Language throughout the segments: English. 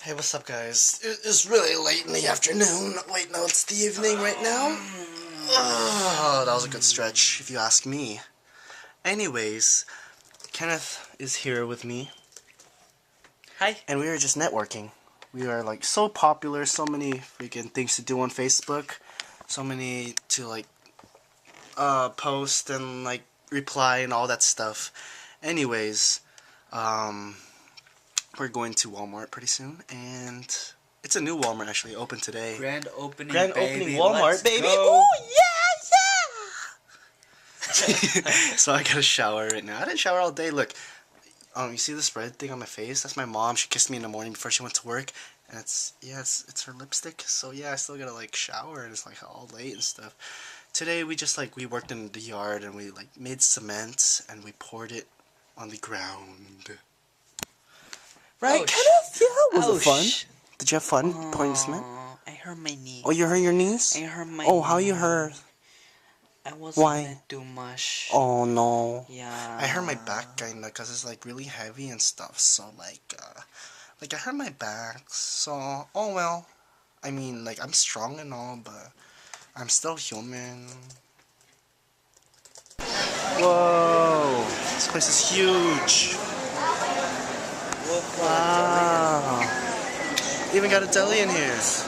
Hey, what's up, guys? It's really late in the afternoon. Wait, no, it's the evening right now. Oh, that was a good stretch, if you ask me. Anyways, Kenneth is here with me. Hi. And we are just networking. We are, like, so popular, so many freaking things to do on Facebook. So many to, like, post and, like, reply and all that stuff. Anyways, we're going to Walmart pretty soon, and it's a new Walmart actually, open today. Grand opening, Walmart, Let's baby! Go. Ooh, yeah! So I got a shower right now. I didn't shower all day. Look, you see the spread thing on my face? That's my mom. She kissed me in the morning before she went to work, and it's her lipstick. So yeah, I still gotta like shower, and it's like all late and stuff. Today we just we worked in the yard, and we like made cement, and we poured it on the ground. Right, Ouch. Kenneth? Yeah, was it fun? Ouch. Did you have fun pouring the cement? I hurt my knee. Oh, you hurt your knees? I hurt my Oh, how knee. you hurt? I wasn't Why? too much. Oh, no. Yeah. I hurt my back, kinda, because it's, like, really heavy and stuff, so, like, I hurt my back, so, oh, well. I mean, like, I'm strong and all, but I'm still human. Whoa. This place is huge. Wow. Even got a deli in here. It's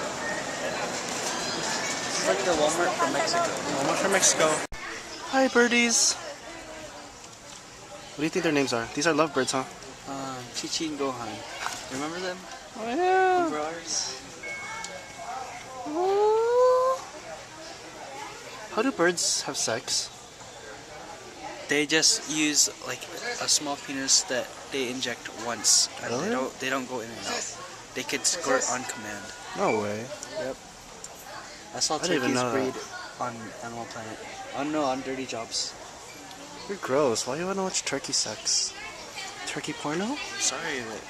like the Walmart from Mexico. Walmart from Mexico. Hi, birdies. What do you think their names are? These are lovebirds, huh? Chichi and Gohan. Remember them? Oh, yeah. Remember ours? How do birds have sex? They just use like a small penis that they inject once. And Really? They don't go in and out. They could squirt on command. No way. Yep. I saw didn't even turkeys know breed that. on Animal Planet. Oh no, on Dirty Jobs. You're gross. Why do you want to watch turkey sex? Turkey porno? Sorry, but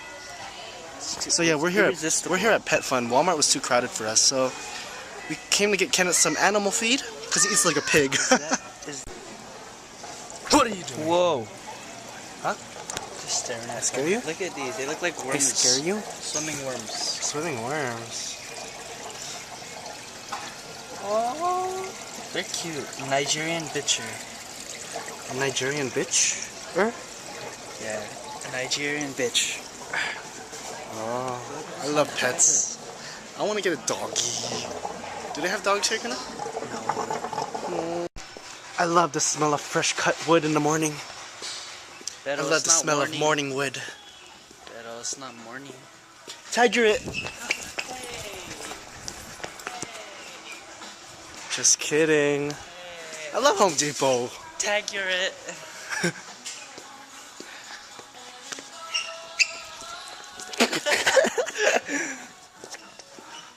So yeah, we're here at Pet Fun. Walmart was too crowded for us, so we came to get Kenneth some animal feed because he eats like a pig. What are you doing? Whoa. Huh? Just staring at Scare you? Look at these. They look like worms. They scare you? Swimming worms. Swimming worms. Oh, they're cute. Nigerian bitcher. A Nigerian bitch? Yeah, a Nigerian bitch. Oh, I love pets. I want to get a doggy. Do they have dogs here, Kenneth? No. I love the smell of fresh cut wood in the morning. Pero I love the smell of morning wood. Pero it's not morning. Tiger it. Just kidding. I love Home Depot. Tiger it.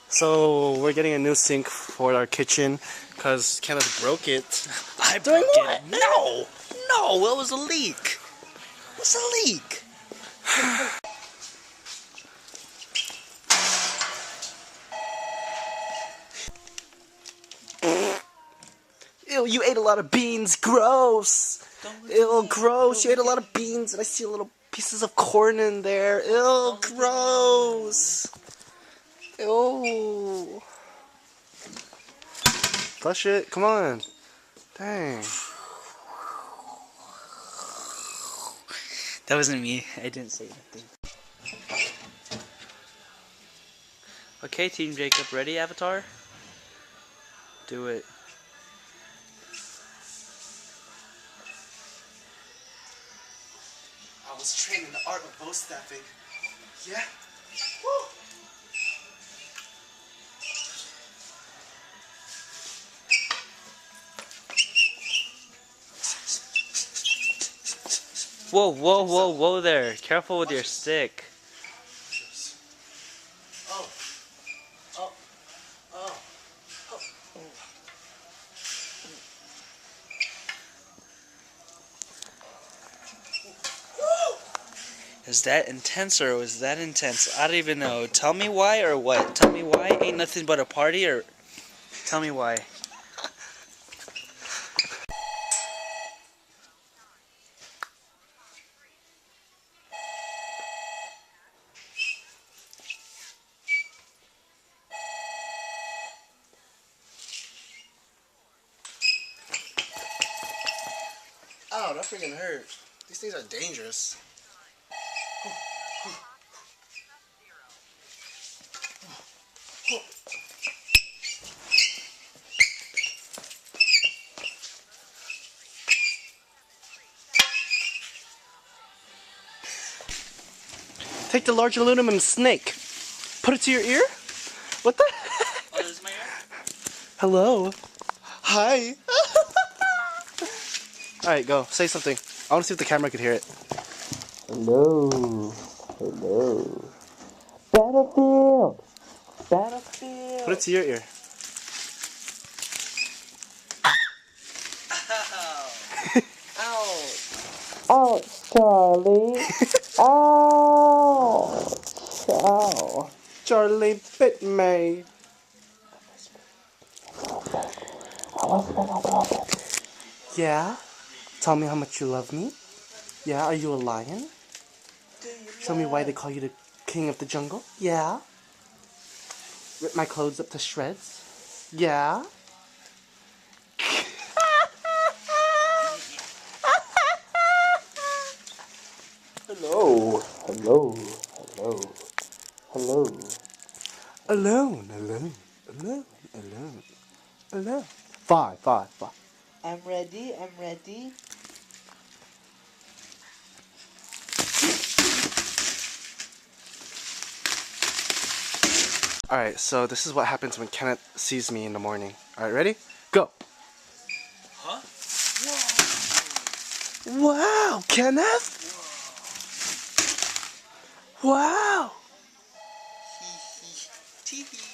So we're getting a new sink for our kitchen because Kenneth broke it. I Doing broke what? it. No, it was a leak. It was a leak. Ew, you ate a lot of beans. Gross. Ew, gross. You ate a lot of beans and I see little pieces of corn in there. Ew, gross. Ew. Flush it. Come on. Dang. That wasn't me. I didn't say anything. Okay, Team Jacob, ready, Avatar? Do it. I was trained in the art of bow staffing. Yeah? Woo! Whoa there. Careful with your stick. Oh. Oh. Oh. Oh. Is that intense or was that intense? I don't even know. Tell me why or what? Tell me why ain't nothing but a party or tell me why. Ow, that freaking hurt. These things are dangerous. Take the large aluminum snake. Put it to your ear? What the? Oh, this is my ear? Hello. Hi. Alright, go. Say something. I want to see if the camera could hear it. Hello. Hello. Battlefield. Battlefield. Put it to your ear. Ow. Ouch, Charlie. Ouch. Ow. Charlie bit me. Yeah? Tell me how much you love me. Yeah, are you a lion? Show me why they call you the king of the jungle. Yeah? Rip my clothes up to shreds. Yeah? Hello. Hello. Hello. Hello. Alone, alone, alone, alone, alone. Five. I'm ready. I'm ready. Alright, so this is what happens when Kenneth sees me in the morning. Alright, ready? Go! Huh? Wow, Kenneth! Wow! Hee hee. Tee hee.